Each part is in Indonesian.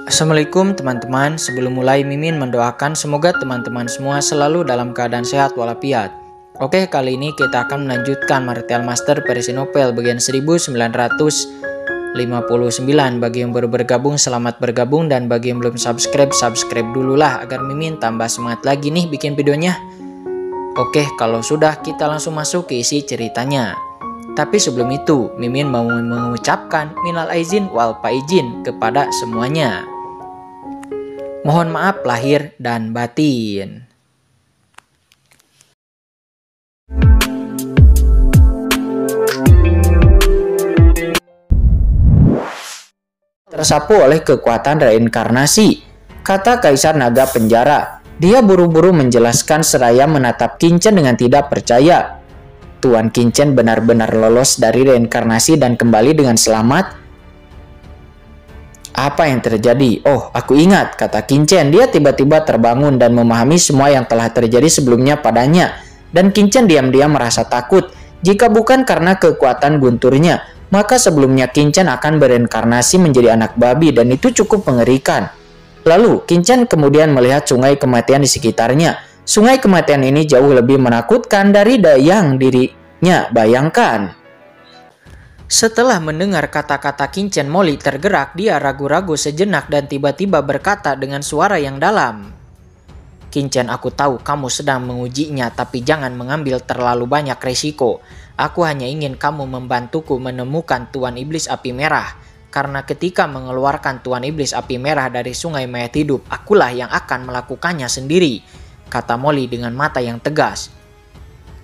Assalamualaikum teman-teman. Sebelum mulai, Mimin mendoakan semoga teman-teman semua selalu dalam keadaan sehat walafiat. Oke, kali ini kita akan melanjutkan Martial Master versi novel bagian 1959. Bagi yang baru bergabung, selamat bergabung, dan bagi yang belum subscribe, subscribe dululah agar Mimin tambah semangat lagi nih bikin videonya. Oke, kalau sudah, kita langsung masuk ke isi ceritanya. Tapi sebelum itu, Mimin mau mengucapkan minal aizin wal faizin kepada semuanya. Mohon maaf lahir dan batin. Tersapu oleh kekuatan reinkarnasi, kata Kaisar Naga Penjara. Dia buru-buru menjelaskan seraya menatap Kincen dengan tidak percaya. Tuan Kincen benar-benar lolos dari reinkarnasi dan kembali dengan selamat. Apa yang terjadi? Oh, aku ingat, kata Kincen. Dia tiba-tiba terbangun dan memahami semua yang telah terjadi sebelumnya padanya. Dan Kincen diam-diam merasa takut. Jika bukan karena kekuatan gunturnya, maka sebelumnya Kincen akan bereinkarnasi menjadi anak babi dan itu cukup mengerikan. Lalu, Kincen kemudian melihat sungai kematian di sekitarnya. Sungai kematian ini jauh lebih menakutkan dari yang dirinya bayangkan. Setelah mendengar kata-kata Kincen, Molly tergerak. Dia ragu-ragu sejenak dan tiba-tiba berkata dengan suara yang dalam. Kincen, aku tahu kamu sedang mengujinya, tapi jangan mengambil terlalu banyak resiko. Aku hanya ingin kamu membantuku menemukan Tuan Iblis Api Merah. Karena ketika mengeluarkan Tuan Iblis Api Merah dari sungai mayat hidup, akulah yang akan melakukannya sendiri, kata Molly dengan mata yang tegas.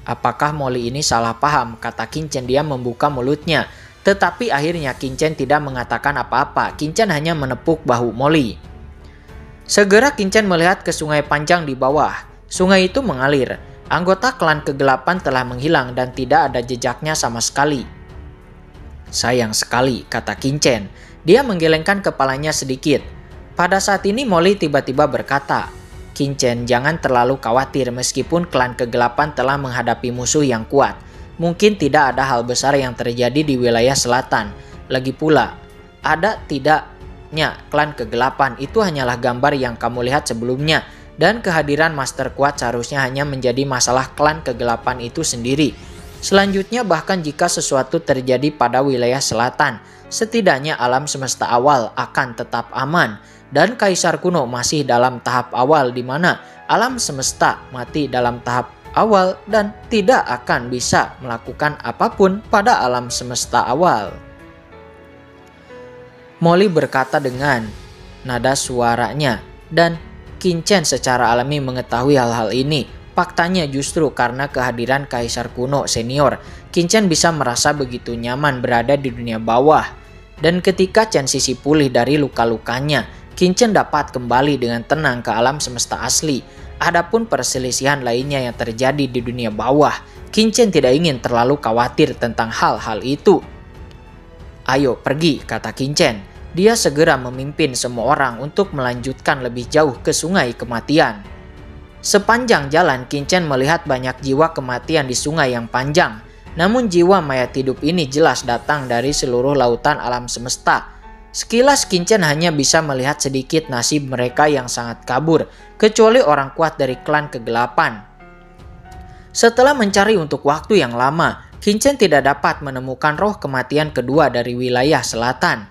Apakah Molly ini salah paham? Kata Kincen. Dia membuka mulutnya. Tetapi akhirnya Kincen tidak mengatakan apa-apa. Kincen hanya menepuk bahu Molly. Segera Kincen melihat ke sungai panjang di bawah. Sungai itu mengalir. Anggota klan kegelapan telah menghilang dan tidak ada jejaknya sama sekali. Sayang sekali, kata Kincen. Dia menggelengkan kepalanya sedikit. Pada saat ini Molly tiba-tiba berkata, Kincen, jangan terlalu khawatir meskipun klan kegelapan telah menghadapi musuh yang kuat. Mungkin tidak ada hal besar yang terjadi di wilayah selatan. Lagi pula, ada tidaknya klan kegelapan itu hanyalah gambar yang kamu lihat sebelumnya. Dan kehadiran master kuat seharusnya hanya menjadi masalah klan kegelapan itu sendiri. Selanjutnya, bahkan jika sesuatu terjadi pada wilayah selatan, setidaknya alam semesta awal akan tetap aman. Dan Kaisar kuno masih dalam tahap awal di mana alam semesta mati dalam tahap awal dan tidak akan bisa melakukan apapun pada alam semesta awal. Molly berkata dengan nada suaranya dan Kincen secara alami mengetahui hal-hal ini. Faktanya justru karena kehadiran Kaisar kuno senior, Kincen bisa merasa begitu nyaman berada di dunia bawah. Dan ketika Chen Sisi pulih dari luka-lukanya, Kincen dapat kembali dengan tenang ke alam semesta asli. Adapun perselisihan lainnya yang terjadi di dunia bawah, Kincen tidak ingin terlalu khawatir tentang hal-hal itu. Ayo pergi, kata Kincen. Dia segera memimpin semua orang untuk melanjutkan lebih jauh ke sungai kematian. Sepanjang jalan, Kincen melihat banyak jiwa kematian di sungai yang panjang. Namun jiwa mayat hidup ini jelas datang dari seluruh lautan alam semesta. Sekilas Kincen hanya bisa melihat sedikit nasib mereka yang sangat kabur, kecuali orang kuat dari klan kegelapan. Setelah mencari untuk waktu yang lama, Kincen tidak dapat menemukan roh kematian kedua dari wilayah selatan.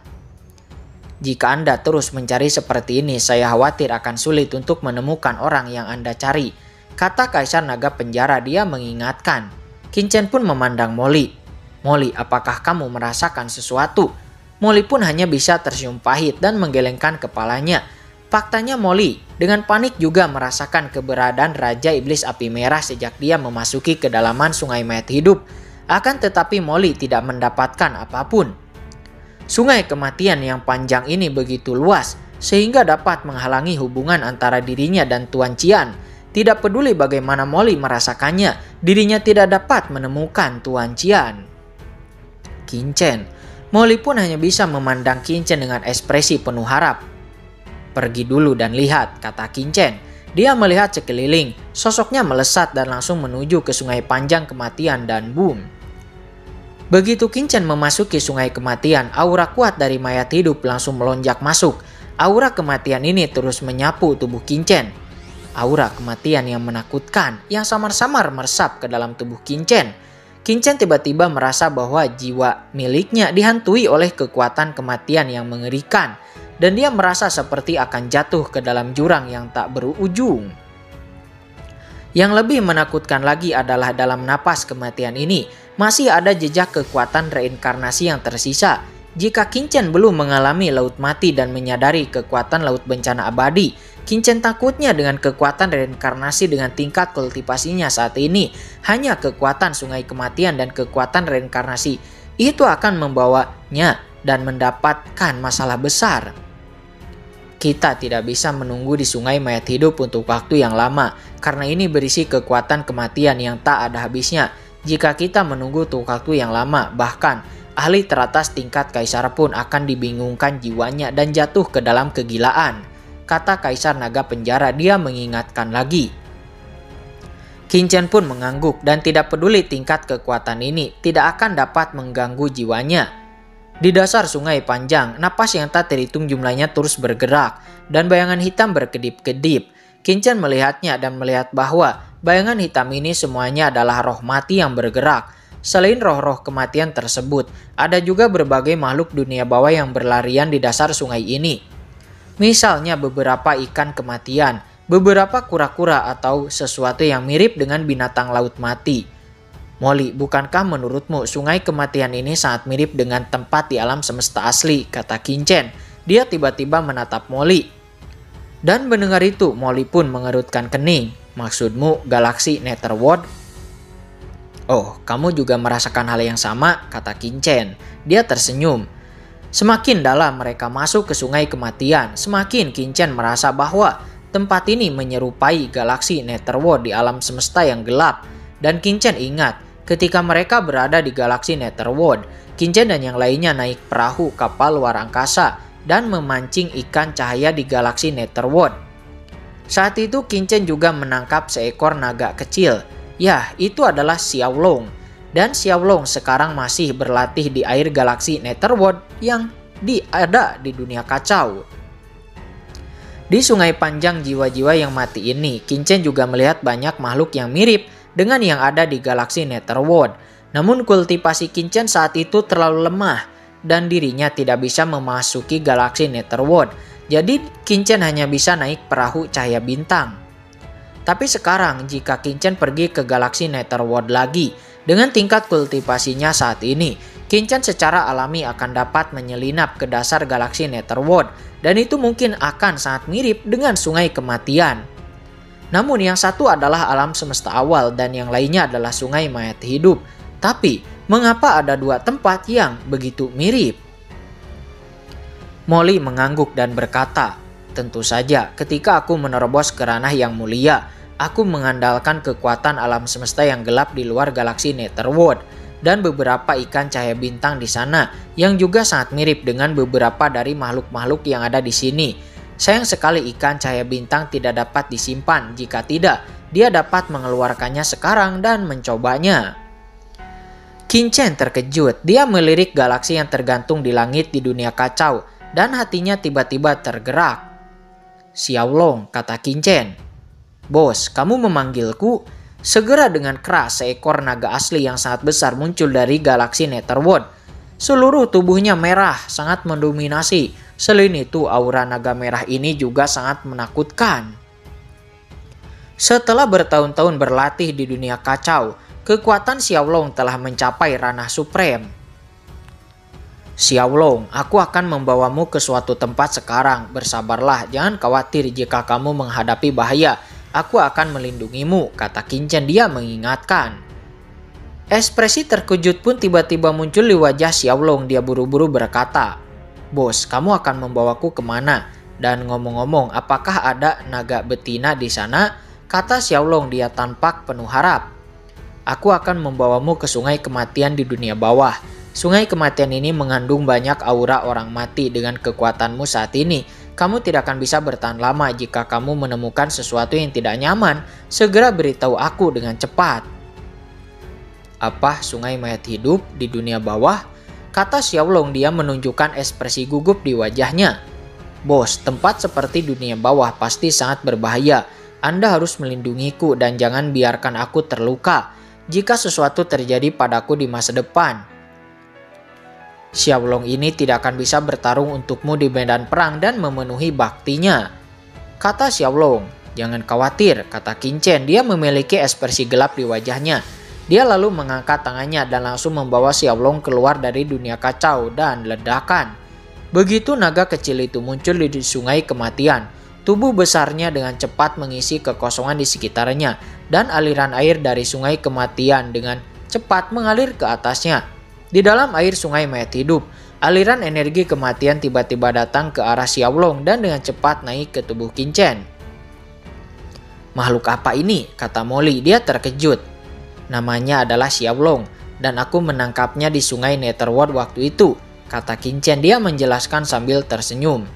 Jika Anda terus mencari seperti ini, saya khawatir akan sulit untuk menemukan orang yang Anda cari, kata Kaisar Naga Penjara. Dia mengingatkan. Kincen pun memandang Molly. Molly, apakah kamu merasakan sesuatu? Molly pun hanya bisa tersenyum pahit dan menggelengkan kepalanya. Faktanya Molly dengan panik juga merasakan keberadaan Raja Iblis Api Merah sejak dia memasuki kedalaman sungai mayat hidup. Akan tetapi Molly tidak mendapatkan apapun. Sungai kematian yang panjang ini begitu luas sehingga dapat menghalangi hubungan antara dirinya dan Tuan Qian. Tidak peduli bagaimana Molly merasakannya, dirinya tidak dapat menemukan Tuan Qian. Kincen. Molly pun hanya bisa memandang Kincen dengan ekspresi penuh harap. Pergi dulu dan lihat, kata Kincen. Dia melihat sekeliling, sosoknya melesat dan langsung menuju ke sungai panjang kematian dan boom. Begitu Kincen memasuki sungai kematian, aura kuat dari mayat hidup langsung melonjak masuk. Aura kematian ini terus menyapu tubuh Qingchen. Aura kematian yang menakutkan yang samar-samar meresap ke dalam tubuh Qingchen. Qingchen tiba-tiba merasa bahwa jiwa miliknya dihantui oleh kekuatan kematian yang mengerikan, dan dia merasa seperti akan jatuh ke dalam jurang yang tak berujung. Yang lebih menakutkan lagi adalah dalam napas kematian ini masih ada jejak kekuatan reinkarnasi yang tersisa. Jika Qingchen belum mengalami laut mati dan menyadari kekuatan laut bencana abadi, Qingchen takutnya dengan kekuatan reinkarnasi dengan tingkat kultivasinya saat ini, hanya kekuatan sungai kematian dan kekuatan reinkarnasi itu akan membawanya dan mendapatkan masalah besar. Kita tidak bisa menunggu di sungai mayat hidup untuk waktu yang lama, karena ini berisi kekuatan kematian yang tak ada habisnya. Jika kita menunggu untuk waktu yang lama, bahkan ahli teratas tingkat kaisar pun akan dibingungkan jiwanya dan jatuh ke dalam kegilaan, kata Kaisar Naga Penjara. Dia mengingatkan lagi. Qingchen pun mengangguk dan tidak peduli tingkat kekuatan ini tidak akan dapat mengganggu jiwanya. Di dasar sungai panjang, napas yang tak terhitung jumlahnya terus bergerak dan bayangan hitam berkedip-kedip. Qingchen melihatnya dan melihat bahwa bayangan hitam ini semuanya adalah roh mati yang bergerak. Selain roh-roh kematian tersebut, ada juga berbagai makhluk dunia bawah yang berlarian di dasar sungai ini. Misalnya beberapa ikan kematian, beberapa kura-kura atau sesuatu yang mirip dengan binatang laut mati. Molly, bukankah menurutmu sungai kematian ini sangat mirip dengan tempat di alam semesta asli, kata Qingchen. Dia tiba-tiba menatap Molly. Dan mendengar itu, Molly pun mengerutkan kening. Maksudmu galaksi Netherworld? Oh, kamu juga merasakan hal yang sama, kata Qingchen. Dia tersenyum. Semakin dalam mereka masuk ke sungai kematian, semakin Qingchen merasa bahwa tempat ini menyerupai galaksi Netherworld di alam semesta yang gelap. Dan Qingchen ingat, ketika mereka berada di galaksi Netherworld, Qingchen dan yang lainnya naik perahu kapal luar angkasa dan memancing ikan cahaya di galaksi Netherworld. Saat itu Qingchen juga menangkap seekor naga kecil. Ya, itu adalah Xiaolong. Dan Xiaolong sekarang masih berlatih di air galaksi Netherworld yang ada di dunia kacau. Di sungai panjang jiwa-jiwa yang mati ini, Qingchen juga melihat banyak makhluk yang mirip dengan yang ada di galaksi Netherworld. Namun kultivasi Qingchen saat itu terlalu lemah dan dirinya tidak bisa memasuki galaksi Netherworld. Jadi Qingchen hanya bisa naik perahu cahaya bintang. Tapi sekarang jika Qingchen pergi ke galaksi Netherworld lagi, dengan tingkat kultivasinya saat ini, Qingchen secara alami akan dapat menyelinap ke dasar galaksi Netherworld, dan itu mungkin akan sangat mirip dengan sungai kematian. Namun yang satu adalah alam semesta awal dan yang lainnya adalah sungai mayat hidup. Tapi mengapa ada dua tempat yang begitu mirip? Molly mengangguk dan berkata, tentu saja ketika aku menerobos ke ranah yang mulia, aku mengandalkan kekuatan alam semesta yang gelap di luar galaksi Netherworld dan beberapa ikan cahaya bintang di sana yang juga sangat mirip dengan beberapa dari makhluk-makhluk yang ada di sini. Sayang sekali ikan cahaya bintang tidak dapat disimpan, jika tidak, dia dapat mengeluarkannya sekarang dan mencobanya. Qingchen terkejut, dia melirik galaksi yang tergantung di langit di dunia kacau, dan hatinya tiba-tiba tergerak. Xiaolong, kata Qingchen. Bos, kamu memanggilku? Segera dengan keras seekor naga asli yang sangat besar muncul dari galaksi Netherworld. Seluruh tubuhnya merah, sangat mendominasi. Selain itu, aura naga merah ini juga sangat menakutkan. Setelah bertahun-tahun berlatih di dunia kacau, kekuatan Xiaolong telah mencapai ranah supreme. Xiaolong, aku akan membawamu ke suatu tempat sekarang. Bersabarlah, jangan khawatir jika kamu menghadapi bahaya. Aku akan melindungimu, kata Qingchen. Dia mengingatkan. Ekspresi terkejut pun tiba-tiba muncul di wajah Xiaolong. Dia buru-buru berkata, Bos, kamu akan membawaku kemana? Dan ngomong-ngomong, apakah ada naga betina di sana? Kata Xiaolong, dia tampak penuh harap. Aku akan membawamu ke sungai kematian di dunia bawah. Sungai kematian ini mengandung banyak aura orang mati. Dengan kekuatanmu saat ini, kamu tidak akan bisa bertahan lama. Jika kamu menemukan sesuatu yang tidak nyaman, segera beritahu aku dengan cepat. Apa sungai mayat hidup di dunia bawah? Kata Xiaolong, dia menunjukkan ekspresi gugup di wajahnya. Bos, tempat seperti dunia bawah pasti sangat berbahaya. Anda harus melindungiku dan jangan biarkan aku terluka jika sesuatu terjadi padaku di masa depan. Xiaolong ini tidak akan bisa bertarung untukmu di medan perang dan memenuhi baktinya, kata Xiaolong. Jangan khawatir, kata Qin Chen. Dia memiliki ekspresi gelap di wajahnya. Dia lalu mengangkat tangannya dan langsung membawa Xiaolong keluar dari dunia kacau dan ledakan. Begitu naga kecil itu muncul di sungai kematian, tubuh besarnya dengan cepat mengisi kekosongan di sekitarnya dan aliran air dari sungai kematian dengan cepat mengalir ke atasnya. Di dalam air sungai mayat hidup, aliran energi kematian tiba-tiba datang ke arah Xiaolong dan dengan cepat naik ke tubuh Qin Chen. Makhluk apa ini? Kata Molly. Dia terkejut. Namanya adalah Xiaolong dan aku menangkapnya di sungai Netherworld waktu itu, kata Qin Chen. Dia menjelaskan sambil tersenyum.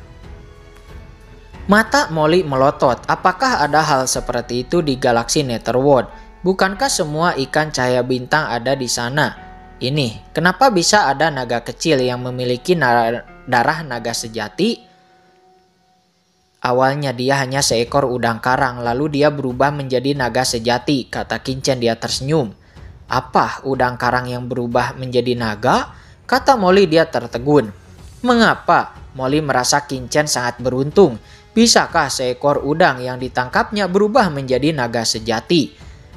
Mata Molly melotot. Apakah ada hal seperti itu di galaksi Netherworld? Bukankah semua ikan cahaya bintang ada di sana? Ini, kenapa bisa ada naga kecil yang memiliki darah naga sejati? Awalnya dia hanya seekor udang karang, lalu dia berubah menjadi naga sejati, kata Qin Chen. Dia tersenyum. Apa, udang karang yang berubah menjadi naga? Kata Molly. Dia tertegun. Mengapa? Molly merasa Qin Chen sangat beruntung. Bisakah seekor udang yang ditangkapnya berubah menjadi naga sejati?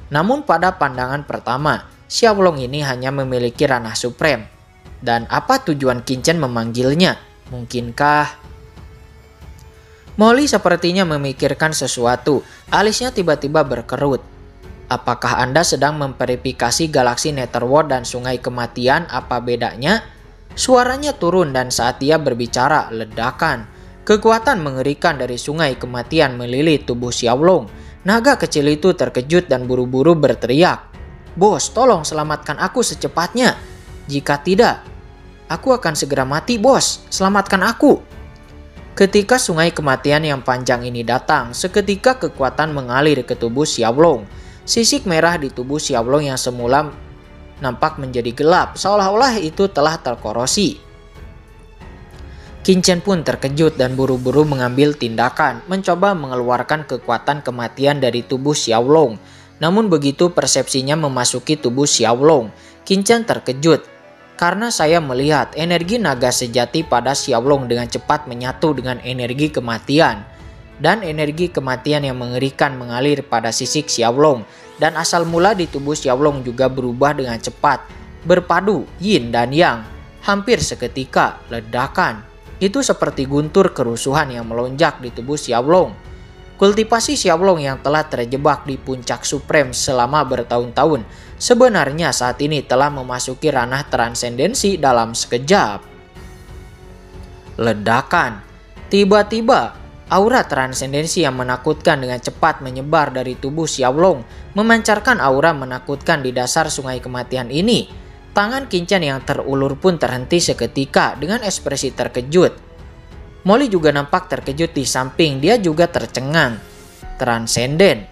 Namun pada pandangan pertama, Xiaolong ini hanya memiliki ranah supreme. Dan apa tujuan Qin Chen memanggilnya? Mungkinkah? Molly sepertinya memikirkan sesuatu. Alisnya tiba-tiba berkerut. Apakah Anda sedang memverifikasi galaksi Netherworld dan sungai kematian? Apa bedanya? Suaranya turun dan saat dia berbicara, ledakan. Kekuatan mengerikan dari sungai kematian melilit tubuh Xiaolong. Naga kecil itu terkejut dan buru-buru berteriak. Bos, tolong selamatkan aku secepatnya. Jika tidak, aku akan segera mati, bos. Selamatkan aku. Ketika sungai kematian yang panjang ini datang, seketika kekuatan mengalir ke tubuh Xiaolong. Sisik merah di tubuh Xiaolong yang semula nampak menjadi gelap, seolah-olah itu telah terkorosi. Qin Chen pun terkejut dan buru-buru mengambil tindakan, mencoba mengeluarkan kekuatan kematian dari tubuh Xiaolong. Namun begitu persepsinya memasuki tubuh Xiaolong, Qin Chen terkejut. Karena saya melihat energi naga sejati pada Xiaolong dengan cepat menyatu dengan energi kematian. Dan energi kematian yang mengerikan mengalir pada sisik Xiaolong. Dan asal mula di tubuh Xiaolong juga berubah dengan cepat. Berpadu yin dan yang. Hampir seketika ledakan. Itu seperti guntur kerusuhan yang melonjak di tubuh Xiaolong. Kultivasi Xiaolong yang telah terjebak di puncak supreme selama bertahun-tahun sebenarnya saat ini telah memasuki ranah transendensi dalam sekejap. Ledakan. Tiba-tiba, aura transendensi yang menakutkan dengan cepat menyebar dari tubuh Xiaolong, memancarkan aura menakutkan di dasar sungai kematian ini. Tangan Qin Chen yang terulur pun terhenti seketika dengan ekspresi terkejut. Molly juga nampak terkejut di samping, dia juga tercengang. Transenden.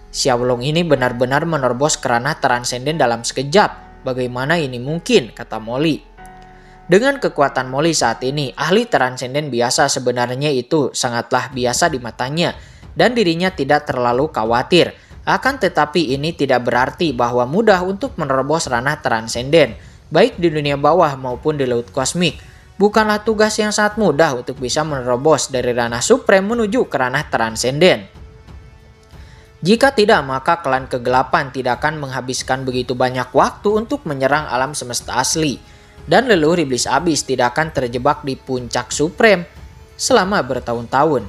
Xiaolong ini benar-benar menerobos ke ranah transenden dalam sekejap. Bagaimana ini mungkin? Kata Molly. Dengan kekuatan Molly saat ini, ahli transenden biasa sebenarnya itu sangatlah biasa di matanya. Dan dirinya tidak terlalu khawatir. Akan tetapi ini tidak berarti bahwa mudah untuk menerobos ranah transenden. Baik di dunia bawah maupun di laut kosmik. Bukanlah tugas yang sangat mudah untuk bisa menerobos dari ranah supreme menuju ke ranah transenden. Jika tidak, maka klan kegelapan tidak akan menghabiskan begitu banyak waktu untuk menyerang alam semesta asli. Dan leluhur iblis abis tidak akan terjebak di puncak supreme selama bertahun-tahun.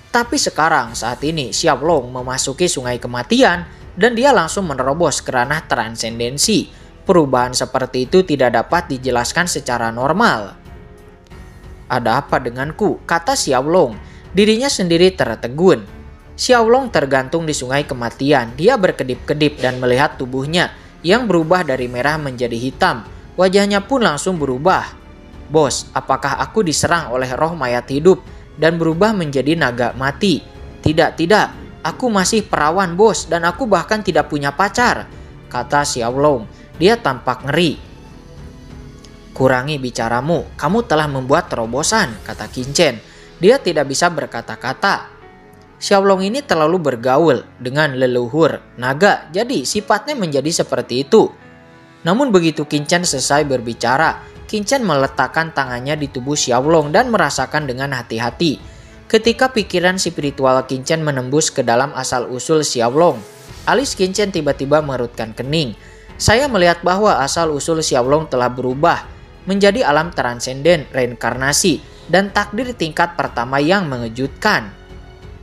Tapi sekarang saat ini Xiaolong memasuki sungai kematian dan dia langsung menerobos ke ranah transendensi. Perubahan seperti itu tidak dapat dijelaskan secara normal. Ada apa denganku? Kata Xiaolong. Dirinya sendiri tertegun. Xiaolong tergantung di sungai kematian. Dia berkedip-kedip dan melihat tubuhnya yang berubah dari merah menjadi hitam. Wajahnya pun langsung berubah. Bos, apakah aku diserang oleh roh mayat hidup dan berubah menjadi naga mati? Tidak. Aku masih perawan, bos, dan aku bahkan tidak punya pacar, kata Xiaolong. Dia tampak ngeri. Kurangi bicaramu, kamu telah membuat terobosan, kata Qin Chen. Dia tidak bisa berkata-kata. Xiaolong ini terlalu bergaul dengan leluhur naga, jadi sifatnya menjadi seperti itu. Namun begitu Qin Chen selesai berbicara, Qin Chen meletakkan tangannya di tubuh Xiaolong dan merasakan dengan hati-hati. Ketika pikiran spiritual Qin Chen menembus ke dalam asal-usul Xiaolong, alis Qin Chen tiba-tiba mengerutkan kening. Saya melihat bahwa asal-usul Xiaolong telah berubah menjadi alam transenden, reinkarnasi, dan takdir tingkat pertama yang mengejutkan.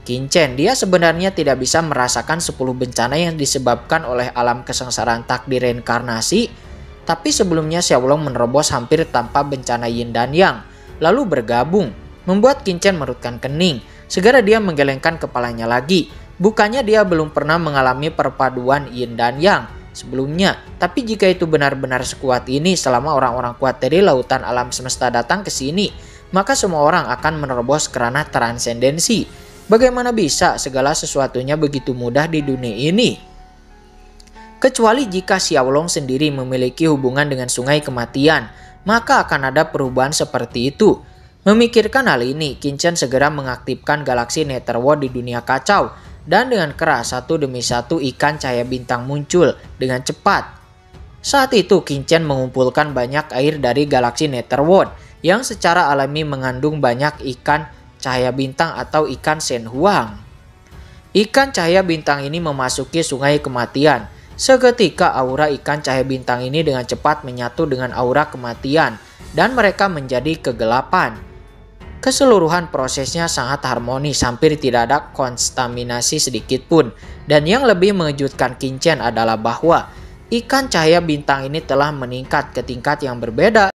Qin Chen, dia sebenarnya tidak bisa merasakan 10 bencana yang disebabkan oleh alam kesengsaraan takdir reinkarnasi, tapi sebelumnya Xiaolong menerobos hampir tanpa bencana yin dan yang, lalu bergabung, membuat Qin Chen merutkan kening. Segera dia menggelengkan kepalanya lagi. Bukannya dia belum pernah mengalami perpaduan yin dan yang sebelumnya, tapi jika itu benar-benar sekuat ini selama orang-orang kuat dari lautan alam semesta datang ke sini, maka semua orang akan menerobos ke ranah transendensi. Bagaimana bisa segala sesuatunya begitu mudah di dunia ini? Kecuali jika Xiaolong sendiri memiliki hubungan dengan sungai kematian, maka akan ada perubahan seperti itu. Memikirkan hal ini, Qin Chen segera mengaktifkan galaksi Netherworld di dunia kacau, dan dengan keras satu demi satu ikan cahaya bintang muncul dengan cepat. Saat itu Qin Chen mengumpulkan banyak air dari galaksi Netherworld yang secara alami mengandung banyak ikan cahaya bintang atau ikan Shen Huang. Ikan cahaya bintang ini memasuki sungai kematian. Seketika aura ikan cahaya bintang ini dengan cepat menyatu dengan aura kematian dan mereka menjadi kegelapan. Keseluruhan prosesnya sangat harmonis, hampir tidak ada kontaminasi sedikit pun. Dan yang lebih mengejutkan Qin Chen adalah bahwa ikan cahaya bintang ini telah meningkat ke tingkat yang berbeda